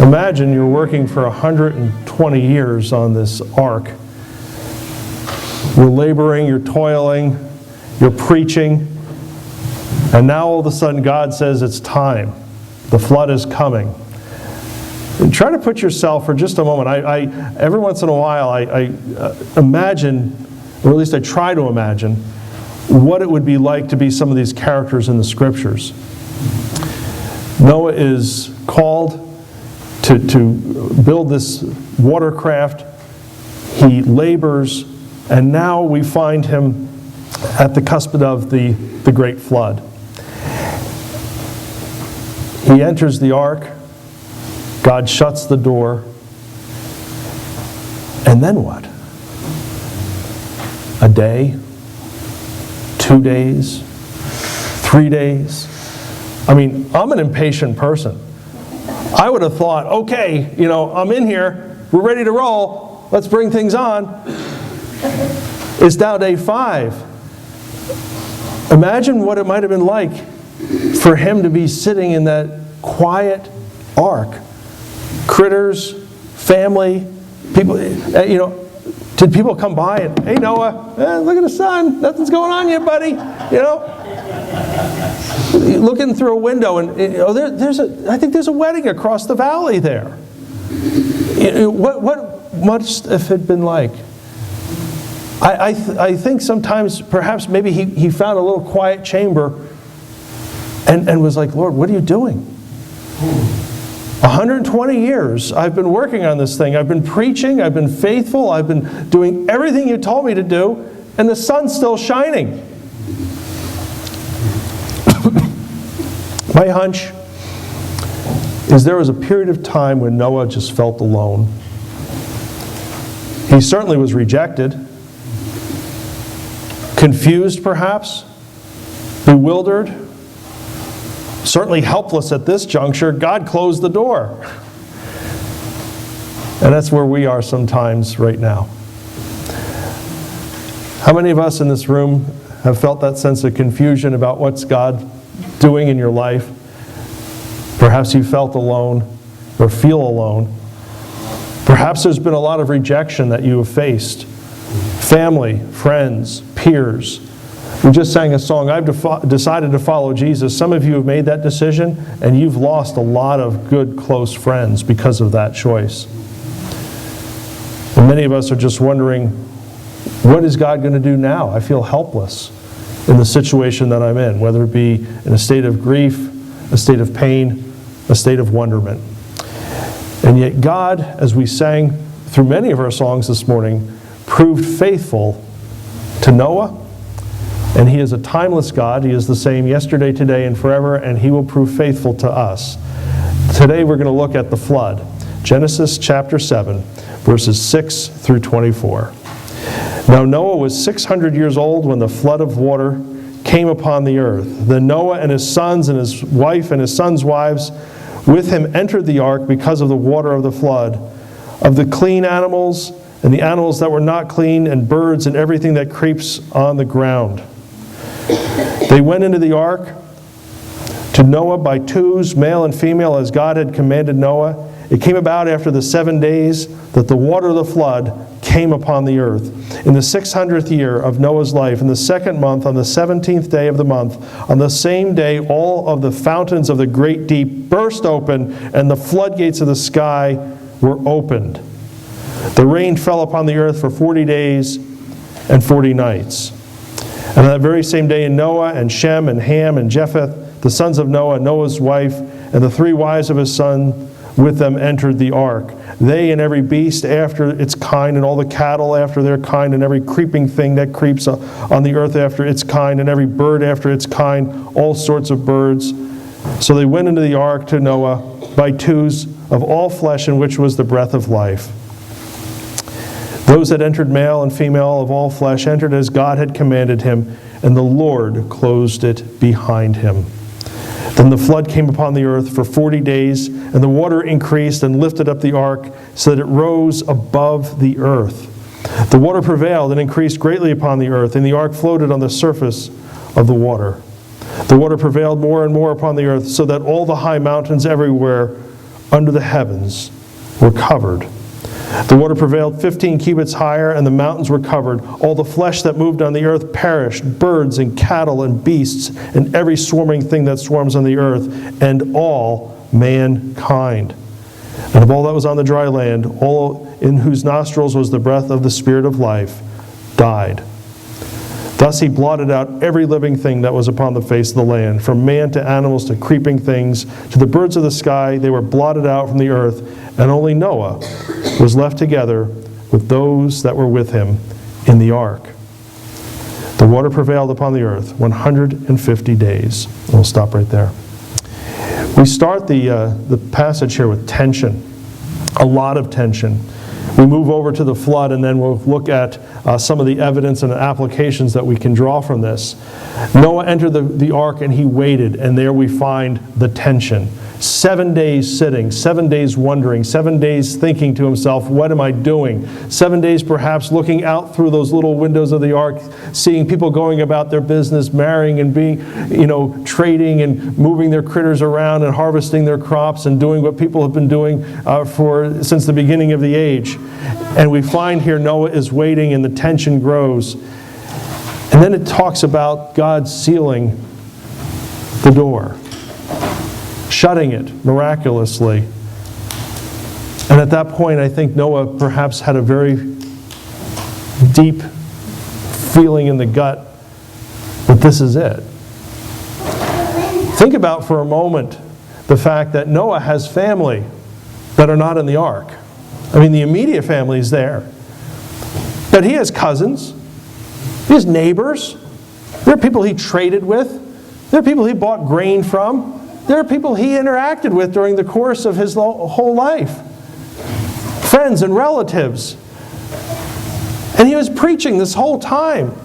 Imagine you're working for 120 years on this ark. You're laboring, you're toiling, you're preaching, and now all of a sudden God says it's time. The flood is coming. And try to put yourself for just a moment. Every once in a while I imagine, or at least I try to imagine, what it would be like to be some of these characters in the Scriptures. Noah is called to build this watercraft. He labors, and now we find him at the cusp of the great flood. He enters the ark. God shuts the door. And then what? A day? 2 days? 3 days? I mean, I'm an impatient person. I would have thought, okay, I'm in here, we're ready to roll, let's bring things on. It's now day 5. Imagine what it might have been like for him to be sitting in that quiet ark. Critters, family, people, did people come by and, hey Noah, look at the sun, nothing's going on yet, buddy, Looking through a window and, I think there's a wedding across the valley there. What must it have been like? I think sometimes, perhaps, maybe he found a little quiet chamber and was like, Lord, what are you doing? 120 years I've been working on this thing. I've been preaching. I've been faithful. I've been doing everything you told me to do, and the sun's still shining. My hunch is there was a period of time when Noah just felt alone. He certainly was rejected, confused perhaps, bewildered, certainly helpless at this juncture. God closed the door. And that's where we are sometimes right now. How many of us in this room have felt that sense of confusion about what's God doing in your life? Perhaps you felt alone or feel alone. Perhaps there's been a lot of rejection that you have faced. Family, friends, peers. We just sang a song, I've decided to follow Jesus. Some of you have made that decision, and you've lost a lot of good, close friends because of that choice. And many of us are just wondering, what is God going to do now? I feel helpless in the situation that I'm in, whether it be in a state of grief, a state of pain, a state of wonderment. And yet God, as we sang through many of our songs this morning, proved faithful to Noah. And He is a timeless God. He is the same yesterday, today, and forever, and He will prove faithful to us. Today we're going to look at the flood. Genesis chapter 7, verses 6 through 24. Now Noah was 600 years old when the flood of water came upon the earth. Then Noah and his sons and his wife and his sons' wives with him entered the ark because of the water of the flood, of the clean animals and the animals that were not clean, and birds and everything that creeps on the ground. They went into the ark to Noah by twos, male and female, as God had commanded Noah. It came about after the 7 days that the water of the flood came upon the earth. In the 600th year of Noah's life, in the 2nd month, on the 17th day of the month, on the same day all of the fountains of the great deep burst open, and the floodgates of the sky were opened. The rain fell upon the earth for 40 days and 40 nights. And on that very same day, Noah and Shem and Ham and Japheth, the sons of Noah, Noah's wife, and the 3 wives of his son with them entered the ark. They and every beast after its kind, and all the cattle after their kind, and every creeping thing that creeps on the earth after its kind, and every bird after its kind, all sorts of birds. So they went into the ark to Noah by twos of all flesh, in which was the breath of life. Those that entered, male and female of all flesh, entered as God had commanded him, and the Lord closed it behind him. Then the flood came upon the earth for 40 days, and the water increased and lifted up the ark so that it rose above the earth. The water prevailed and increased greatly upon the earth, and the ark floated on the surface of the water. The water prevailed more and more upon the earth, so that all the high mountains everywhere under the heavens were covered. The water prevailed 15 cubits higher, and the mountains were covered. All the flesh that moved on the earth perished, birds and cattle and beasts, and every swarming thing that swarms on the earth, and all mankind. And of all that was on the dry land, all in whose nostrils was the breath of the Spirit of life, died. Thus he blotted out every living thing that was upon the face of the land, from man to animals to creeping things, to the birds of the sky. They were blotted out from the earth, and only Noah was left together with those that were with him in the ark. The water prevailed upon the earth 150 days. And we'll stop right there. We start the passage here with tension, a lot of tension. We move over to the flood, and then we'll look at some of the evidence and applications that we can draw from this. Noah entered the ark, and he waited, and there we find the tension. 7 days sitting, 7 days wondering, 7 days thinking to himself, what am I doing? 7 days perhaps looking out through those little windows of the ark, seeing people going about their business, marrying and being, trading and moving their critters around and harvesting their crops and doing what people have been doing since the beginning of the age. And we find here Noah is waiting, and the tension grows. And then it talks about God sealing the door, shutting it miraculously. And at that point, I think Noah perhaps had a very deep feeling in the gut that this is it. Think about for a moment the fact that Noah has family that are not in the ark. I mean, the immediate family is there. But he has cousins. He has neighbors. There are people he traded with. There are people he bought grain from. There are people he interacted with during the course of his whole life. Friends and relatives. And he was preaching this whole time.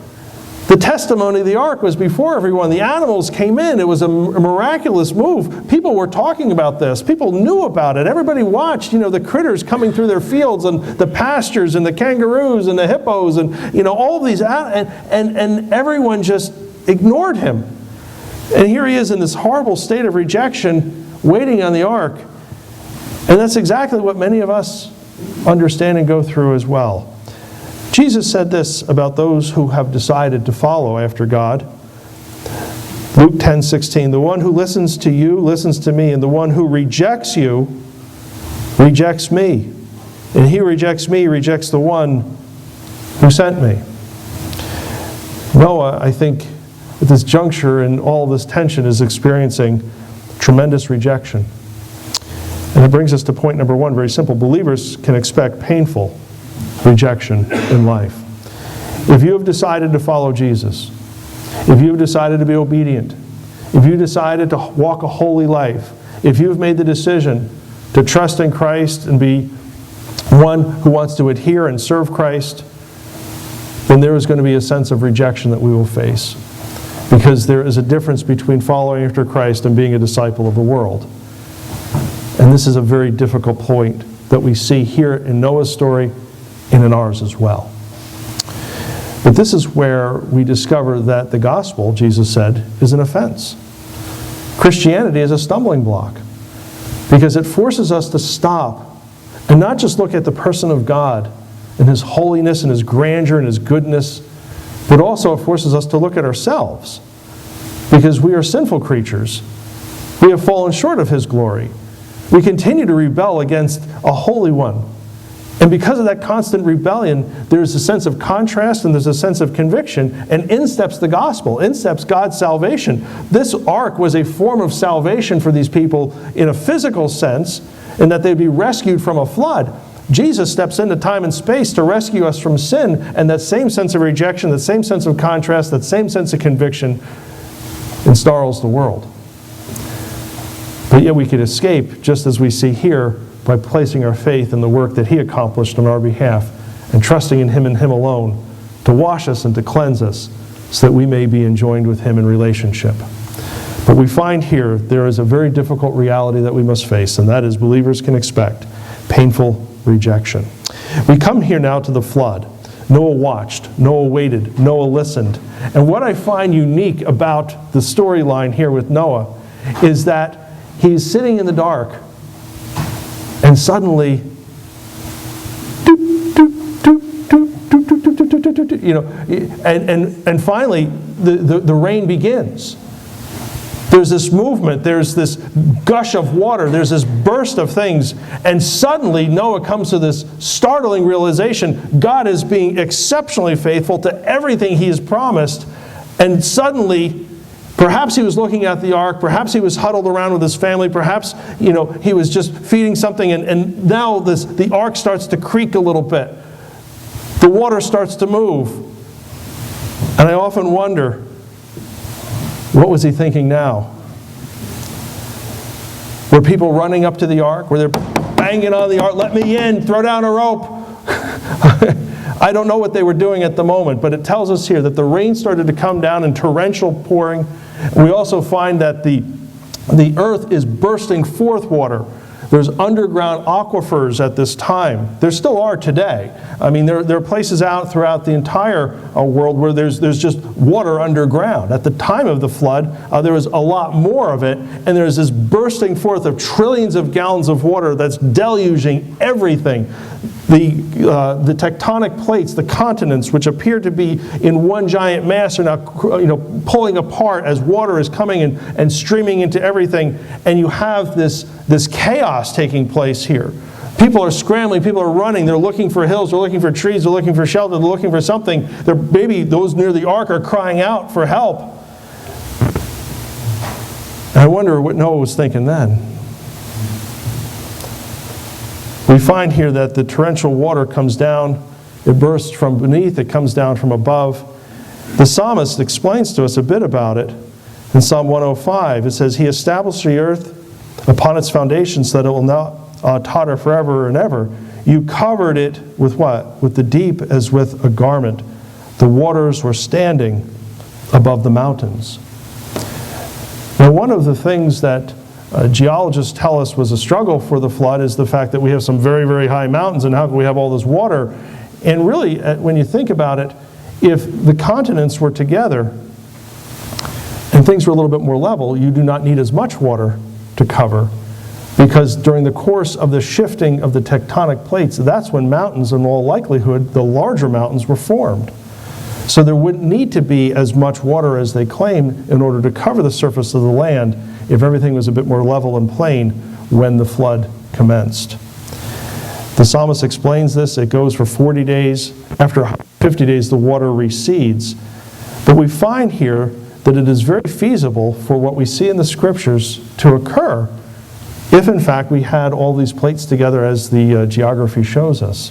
The testimony of the ark was before everyone. The animals came in. It was a miraculous move. People were talking about this. People knew about it. Everybody watched, the critters coming through their fields, and the pastures, and the kangaroos, and the hippos, and, all these, and everyone just ignored him. And here he is in this horrible state of rejection, waiting on the ark. And that's exactly what many of us understand and go through as well. Jesus said this about those who have decided to follow after God. Luke 10:16, the one who listens to you listens to me, and the one who rejects you rejects me. And he who rejects me rejects the one who sent me. Noah, I think, at this juncture in all this tension, is experiencing tremendous rejection. And it brings us to point number one, very simple. Believers can expect painful rejection in life. If you have decided to follow Jesus, if you have decided to be obedient, if you decided to walk a holy life, if you have made the decision to trust in Christ and be one who wants to adhere and serve Christ, then there is going to be a sense of rejection that we will face. Because there is a difference between following after Christ and being a disciple of the world. And this is a very difficult point that we see here in Noah's story and in ours as well. But this is where we discover that the gospel, Jesus said, is an offense. Christianity is a stumbling block because it forces us to stop and not just look at the person of God and His holiness and His grandeur and His goodness, but also it forces us to look at ourselves because we are sinful creatures. We have fallen short of His glory. We continue to rebel against a holy one. And because of that constant rebellion, there's a sense of contrast and there's a sense of conviction. And in steps the gospel, in steps God's salvation. This ark was a form of salvation for these people in a physical sense, in that they'd be rescued from a flood. Jesus steps into time and space to rescue us from sin, and that same sense of rejection, that same sense of contrast, that same sense of conviction ensnarls the world. But yet we could escape, just as we see here, by placing our faith in the work that He accomplished on our behalf and trusting in Him and Him alone to wash us and to cleanse us so that we may be enjoined with Him in relationship. But we find here there is a very difficult reality that we must face, and that is believers can expect painful rejection. We come here now to the flood. Noah watched, Noah waited, Noah listened. And what I find unique about the storyline here with Noah is that he's sitting in the dark And suddenly, and finally, the rain begins. There's this movement, there's this gush of water, there's this burst of things, and suddenly Noah comes to this startling realization: God is being exceptionally faithful to everything He has promised, and suddenly, perhaps he was looking at the ark, perhaps he was huddled around with his family, perhaps he was just feeding something, and now the ark starts to creak a little bit. The water starts to move. And I often wonder, what was he thinking now? Were people running up to the ark? Were they banging on the ark? Let me in, throw down a rope. I don't know what they were doing at the moment, but it tells us here that the rain started to come down in torrential pouring. We also find that the earth is bursting forth water. There's underground aquifers at this time. There still are today. I mean, there are places out throughout the entire world where there's just water underground. At the time of the flood, there was a lot more of it, and there's this bursting forth of trillions of gallons of water that's deluging everything. The tectonic plates, the continents, which appear to be in one giant mass, are now pulling apart as water is coming and streaming into everything, and you have this chaos taking place here. People are scrambling, people are running, they're looking for hills, they're looking for trees, they're looking for shelter, they're looking for something. Maybe those near the ark are crying out for help. And I wonder what Noah was thinking then. We find here that the torrential water comes down, it bursts from beneath, it comes down from above. The psalmist explains to us a bit about it. In Psalm 105, it says, He established the earth upon its foundations so that it will not totter forever and ever. You covered it with what? With the deep as with a garment. The waters were standing above the mountains. Now, one of the things that geologists tell us was a struggle for the flood is the fact that we have some very, very high mountains, and how can we have all this water? And really, when you think about it, if the continents were together and things were a little bit more level, you do not need as much water to cover, because during the course of the shifting of the tectonic plates, that's when mountains, in all likelihood, the larger mountains were formed. So there wouldn't need to be as much water as they claim in order to cover the surface of the land if everything was a bit more level and plain when the flood commenced. The psalmist explains this. It goes for 40 days. After 50 days, the water recedes. But we find here that it is very feasible for what we see in the Scriptures to occur if, in fact, we had all these plates together as the geography shows us.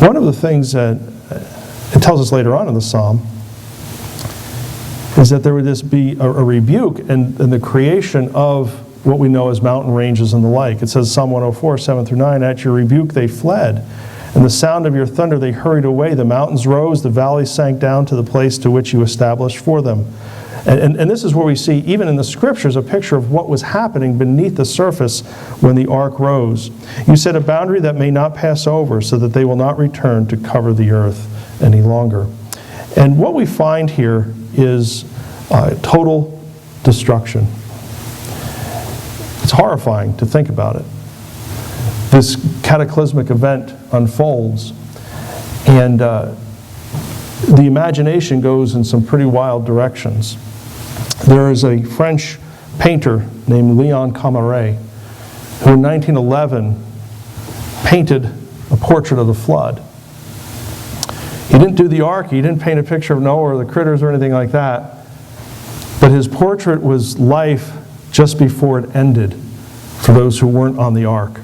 One of the things that it tells us later on in the psalm is that there would be a rebuke and the creation of what we know as mountain ranges and the like. It says, Psalm 104, 7 through 9, At your rebuke they fled, and the sound of your thunder they hurried away. The mountains rose, the valleys sank down to the place to which you established for them. And this is where we see, even in the Scriptures, a picture of what was happening beneath the surface when the ark rose. You set a boundary that may not pass over, so that they will not return to cover the earth any longer. And what we find here is total destruction. It's horrifying to think about it. This cataclysmic event unfolds, and the imagination goes in some pretty wild directions. There is a French painter named Leon Cameret who in 1911 painted a portrait of the flood. He didn't do the ark, he didn't paint a picture of Noah or the critters or anything like that, but his portrait was life just before it ended for those who weren't on the ark.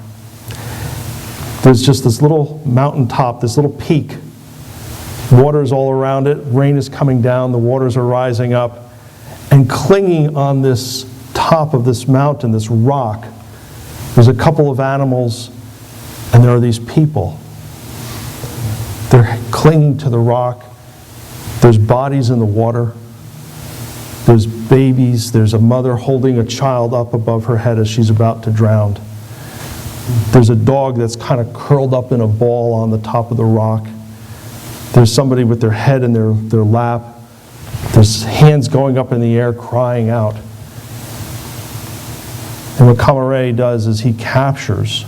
There's just this little mountaintop, this little peak. Water's all around it, rain is coming down, the waters are rising up, and clinging on this top of this mountain, this rock, there's a couple of animals, and there are these people. They're clinging to the rock. There's bodies in the water. There's babies. There's a mother holding a child up above her head as she's about to drown. There's a dog that's kind of curled up in a ball on the top of the rock. There's somebody with their head in their lap. There's hands going up in the air crying out. And what Kamare does is he captures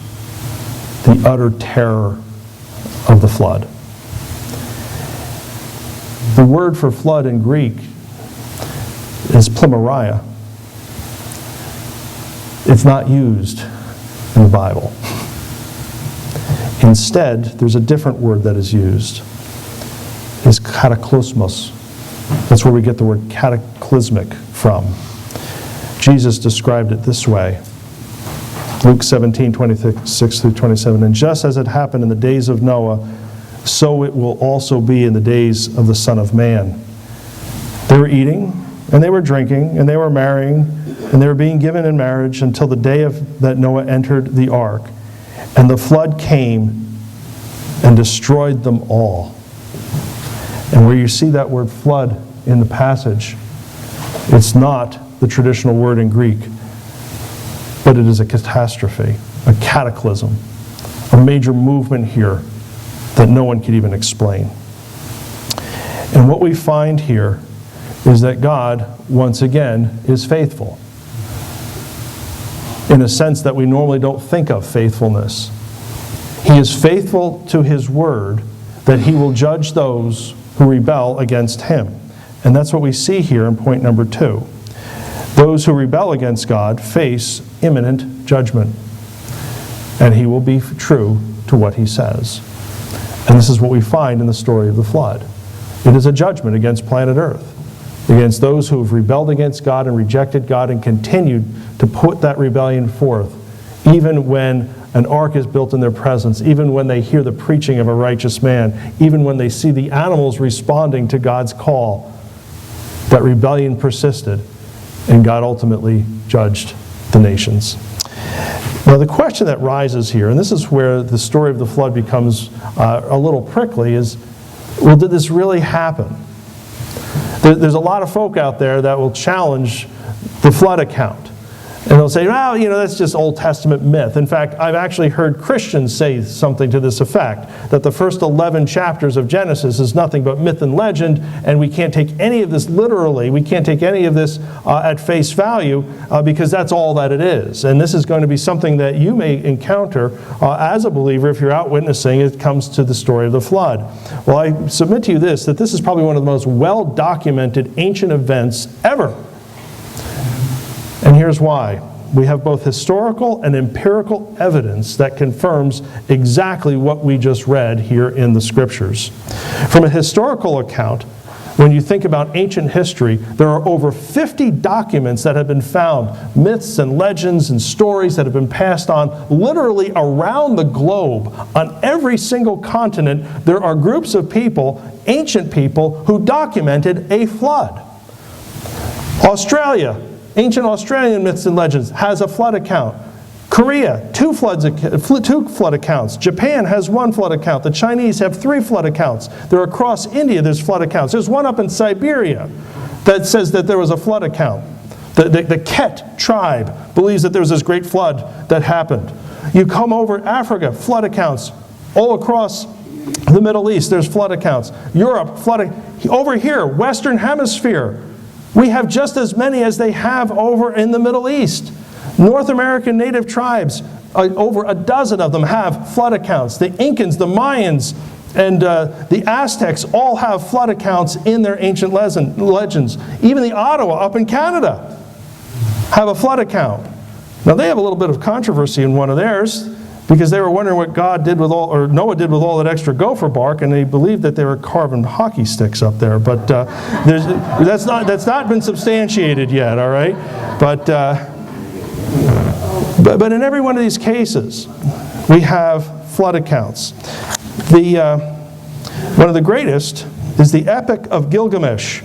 the utter terror of the flood. The word for flood in Greek is plumeria. It's not used in the Bible. Instead, there's a different word that is used. It's cataclysmos. That's where we get the word cataclysmic from. Jesus described it this way. Luke 17:26 through 27. And just as it happened in the days of Noah, so it will also be in the days of the Son of Man. They were eating, and they were drinking, and they were marrying, and they were being given in marriage until the day that Noah entered the ark. And the flood came and destroyed them all. And where you see that word flood in the passage, it's not the traditional word in Greek, but it is a catastrophe, a cataclysm, a major movement here that no one could even explain. And what we find here is that God, once again, is faithful, in a sense that we normally don't think of faithfulness. He is faithful to His word that He will judge those who rebel against Him. And that's what we see here in point number 2. Those who rebel against God face imminent judgment, and He will be true to what He says. And this is what we find in the story of the flood. It is a judgment against planet Earth, against those who have rebelled against God and rejected God and continued to put that rebellion forth, even when an ark is built in their presence, even when they hear the preaching of a righteous man, even when they see the animals responding to God's call. That rebellion persisted, and God ultimately judged the nations. Now the question that rises here, and this is where the story of the flood becomes a little prickly, is, well, did this really happen? There's a lot of folk out there that will challenge the flood account. And they'll say, well, that's just Old Testament myth. In fact, I've actually heard Christians say something to this effect, that the first 11 chapters of Genesis is nothing but myth and legend, and we can't take any of this literally. We can't take any of this at face value because that's all that it is. And this is going to be something that you may encounter as a believer if you're out witnessing. It comes to the story of the flood. Well, I submit to you that this is probably one of the most well-documented ancient events ever. And here's why. We have both historical and empirical evidence that confirms exactly what we just read here in the Scriptures. From a historical account, when you think about ancient history, there are over 50 documents that have been found, myths and legends and stories that have been passed on literally around the globe. On every single continent, there are groups of people, ancient people, who documented a flood. Australia, ancient Australian myths and legends, has a flood account. Korea, two flood accounts. Japan has one flood account. The Chinese have 3 flood accounts. They're across India, there's flood accounts. There's one up in Siberia that says that there was a flood account. The Ket tribe believes that there was this great flood that happened. You come over Africa, flood accounts. All across the Middle East, there's flood accounts. Europe, over here, Western Hemisphere, we have just as many as they have over in the Middle East. North American native tribes, over a dozen of them have flood accounts. The Incans, the Mayans, and the Aztecs all have flood accounts in their ancient legends. Even the Ottawa up in Canada have a flood account. Now they have a little bit of controversy in one of theirs, because they were wondering what Noah did with all that extra gopher bark, and they believed that they were carving hockey sticks up there. But that's not been substantiated yet. All right, but in every one of these cases, we have flood accounts. One of the greatest is the Epic of Gilgamesh.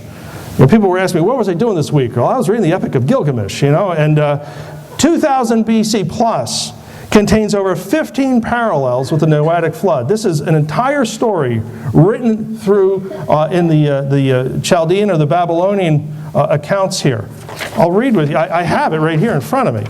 When people were asking me, what was I doing this week? Well, I was reading the Epic of Gilgamesh, and 2000 BC plus contains over 15 parallels with the Noahic flood. This is an entire story written through in the Chaldean or the Babylonian accounts here. I'll read with you. I have it right here in front of me.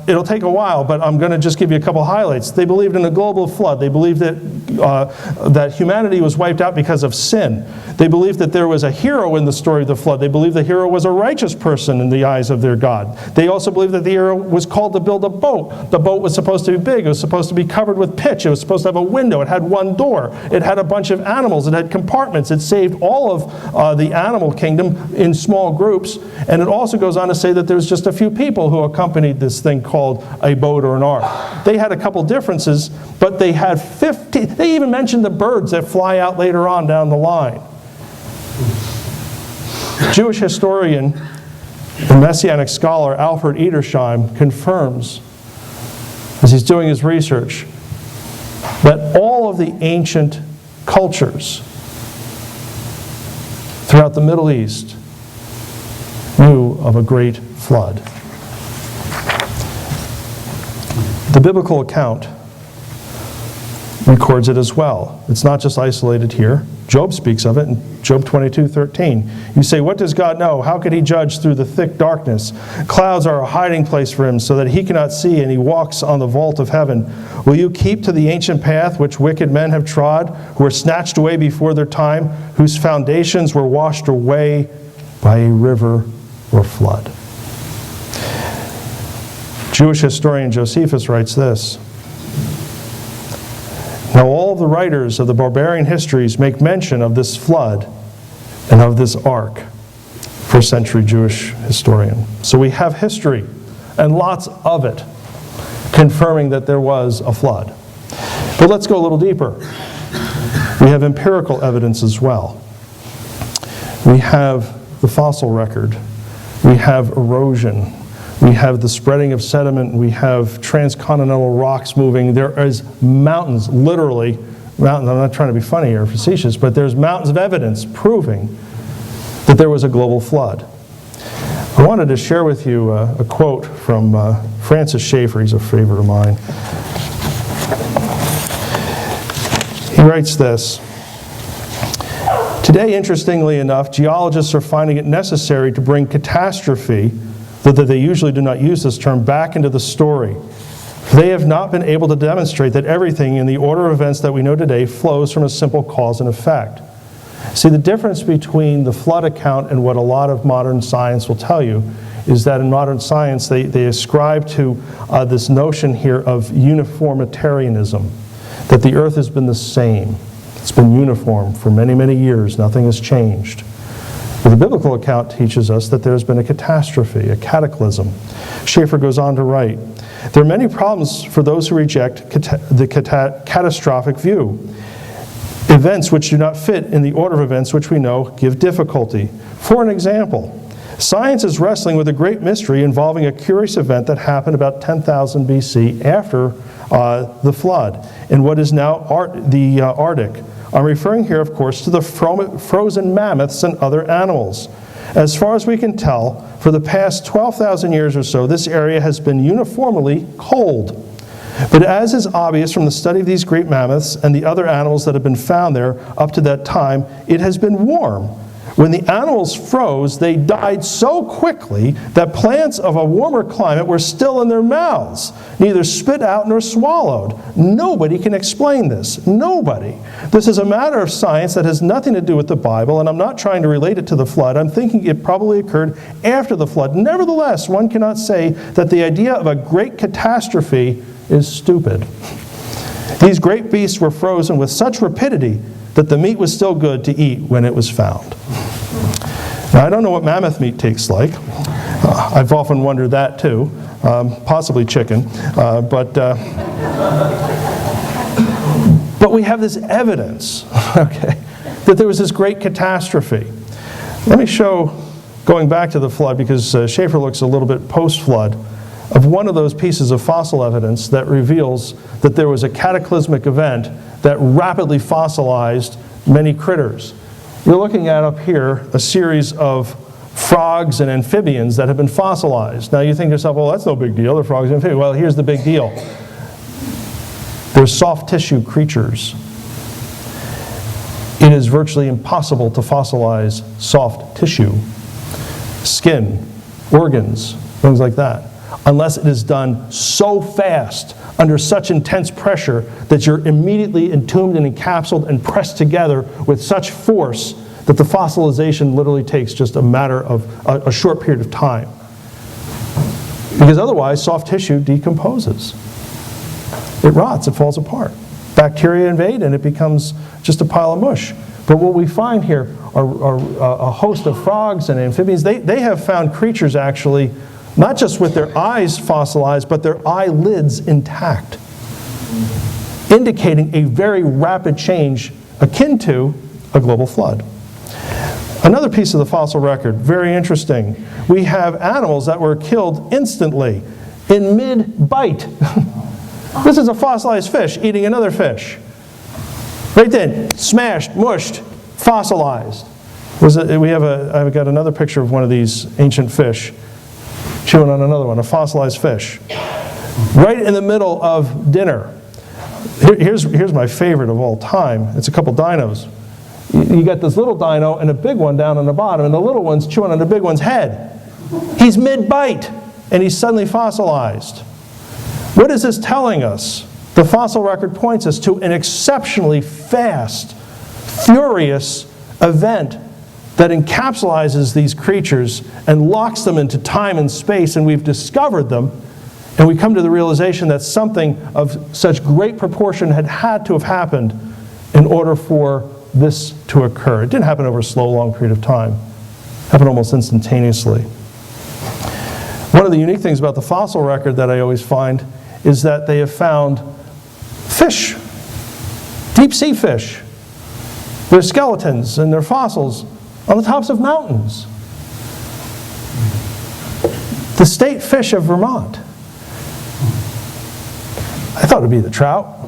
it'll take a while, but I'm going to just give you a couple highlights. They believed in a global flood. They believed that humanity was wiped out because of sin. They believed that there was a hero in the story of the flood. They believed the hero was a righteous person in the eyes of their God. They also believed that the hero was called to build a boat. The boat was supposed to be big. It was supposed to be covered with pitch. It was supposed to have a window. It had one door. It had a bunch of animals. It had compartments. It saved all of the animal kingdom in small groups. And it also goes on to say that there's just a few people who accompanied this thing called a boat or an ark. They had a couple differences, but they had 50. They even mentioned the birds that fly out later on down the line. Jewish historian and Messianic scholar Alfred Edersheim confirms, as he's doing his research, that all of the ancient cultures throughout the Middle East knew of a great flood. The biblical account records it as well. It's not just isolated here. Job speaks of it in Job 22:13. You say, what does God know? How could he judge through the thick darkness? Clouds are a hiding place for him so that he cannot see, and he walks on the vault of heaven. Will you keep to the ancient path which wicked men have trod, who were snatched away before their time, whose foundations were washed away by a river or flood? Jewish historian Josephus writes this: now all of the writers of the barbarian histories make mention of this flood and of this ark. First century Jewish historian. So we have history, and lots of it, confirming that there was a flood. But let's go a little deeper. We have empirical evidence as well. We have the fossil record. We have erosion. We have the spreading of sediment. We have transcontinental rocks moving. There is mountains, literally, mountains. I'm not trying to be funny or facetious, but there's mountains of evidence proving that there was a global flood. I wanted to share with you a quote from Francis Schaeffer. He's a favorite of mine. He writes this: today, interestingly enough, geologists are finding it necessary to bring catastrophe, though they usually do not use this term, back into the story. They have not been able to demonstrate that everything in the order of events that we know today flows from a simple cause and effect. See, the difference between the flood account and what a lot of modern science will tell you is that in modern science they ascribe to this notion here of uniformitarianism, that the earth has been the same. It's been uniform for many, many years. Nothing has changed. But the biblical account teaches us that there's been a catastrophe, a cataclysm. Schaeffer goes on to write, there are many problems for those who reject the catastrophic view. Events which do not fit in the order of events which we know give difficulty. For an example, science is wrestling with a great mystery involving a curious event that happened about 10,000 BC after the flood in what is now the Arctic. I'm referring here, of course, to the frozen mammoths and other animals. As far as we can tell, for the past 12,000 years or so, this area has been uniformly cold. But as is obvious from the study of these great mammoths and the other animals that have been found there up to that time, it has been warm. When the animals froze, they died so quickly that plants of a warmer climate were still in their mouths, neither spit out nor swallowed. Nobody can explain this. Nobody. This is a matter of science that has nothing to do with the Bible, and I'm not trying to relate it to the flood. I'm thinking it probably occurred after the flood. Nevertheless, one cannot say that the idea of a great catastrophe is stupid. These great beasts were frozen with such rapidity that the meat was still good to eat when it was found. Now, I don't know what mammoth meat tastes like. I've often wondered that too. Possibly chicken. But we have this evidence, okay, that there was this great catastrophe. Let me show, going back to the flood, because Schaeffer looks a little bit post-flood, of one of those pieces of fossil evidence that reveals that there was a cataclysmic event that rapidly fossilized many critters. You're looking at up here a series of frogs and amphibians that have been fossilized. Now you think to yourself, well, that's no big deal, they're frogs and amphibians. Well, here's the big deal. They're soft tissue creatures. It is virtually impossible to fossilize soft tissue, skin, organs, things like that. unless it is done so fast, under such intense pressure, that you're immediately entombed and encapsulated and pressed together with such force that the fossilization literally takes just a matter of a short period of time. Because otherwise, soft tissue decomposes. It rots, it falls apart. Bacteria invade and it becomes just a pile of mush. But what we find here are a host of frogs and amphibians. They have found creatures actually, not just with their eyes fossilized, but their eyelids intact, indicating a very rapid change akin to a global flood. Another piece of the fossil record, very interesting. We have animals that were killed instantly in mid-bite. This is a fossilized fish eating another fish. Right then, smashed, mushed, fossilized. I've got another picture of one of these ancient fish chewing on another one, a fossilized fish. Right in the middle of dinner. Here's my favorite of all time. It's a couple dinos. You got this little dino and a big one down on the bottom, and the little one's chewing on the big one's head. He's mid-bite, and he's suddenly fossilized. What is this telling us? The fossil record points us to an exceptionally fast, furious event that encapsulates these creatures and locks them into time and space, and we've discovered them, and we come to the realization that something of such great proportion had to have happened in order for this to occur. It didn't happen over a slow, long period of time. It happened almost instantaneously. One of the unique things about the fossil record that I always find is that they have found fish, deep sea fish, their skeletons and their fossils on the tops of mountains. The state fish of Vermont. I thought it would be the trout,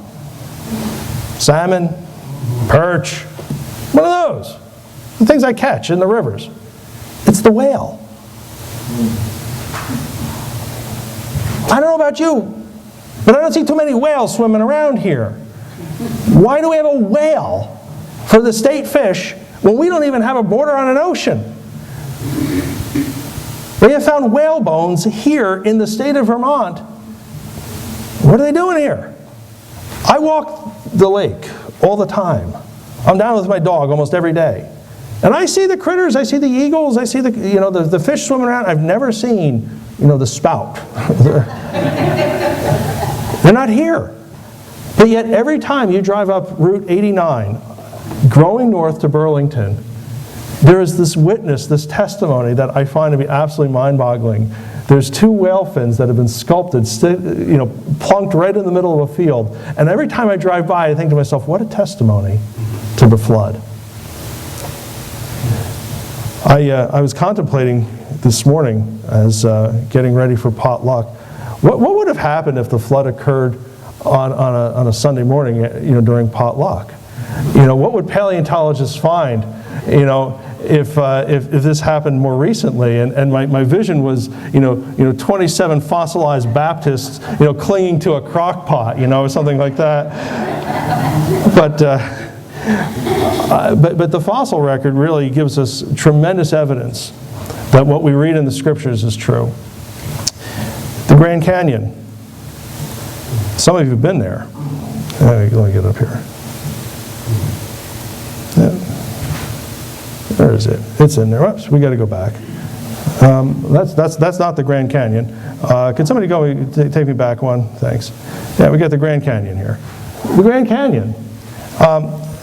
salmon, perch, one of those. The things I catch in the rivers. It's the whale. I don't know about you, but I don't see too many whales swimming around here. Why do we have a whale for the state fish when we don't even have a border on an ocean? They have found whale bones here in the state of Vermont. What are they doing here? I walk the lake all the time. I'm down with my dog almost every day. And I see the critters, I see the eagles, I see the fish swimming around. I've never seen, the spout. They're not here. But yet every time you drive up Route 89, growing north to Burlington, there is this witness, this testimony that I find to be absolutely mind-boggling. There's two whale fins that have been sculpted, plunked right in the middle of a field. And every time I drive by, I think to myself, what a testimony to the flood. I was contemplating this morning as getting ready for potluck. What would have happened if the flood occurred on a Sunday morning, during potluck? What would paleontologists find, if this happened more recently? And my vision was, 27 fossilized Baptists, clinging to a crock pot, or something like that. But the fossil record really gives us tremendous evidence that what we read in the scriptures is true. The Grand Canyon. Some of you have been there. Let me get up here. Yeah. Where is it? It's in there. Oops, we got to go back. That's not the Grand Canyon. Can somebody go take me back one? Thanks. Yeah, we got the Grand Canyon here. The Grand Canyon.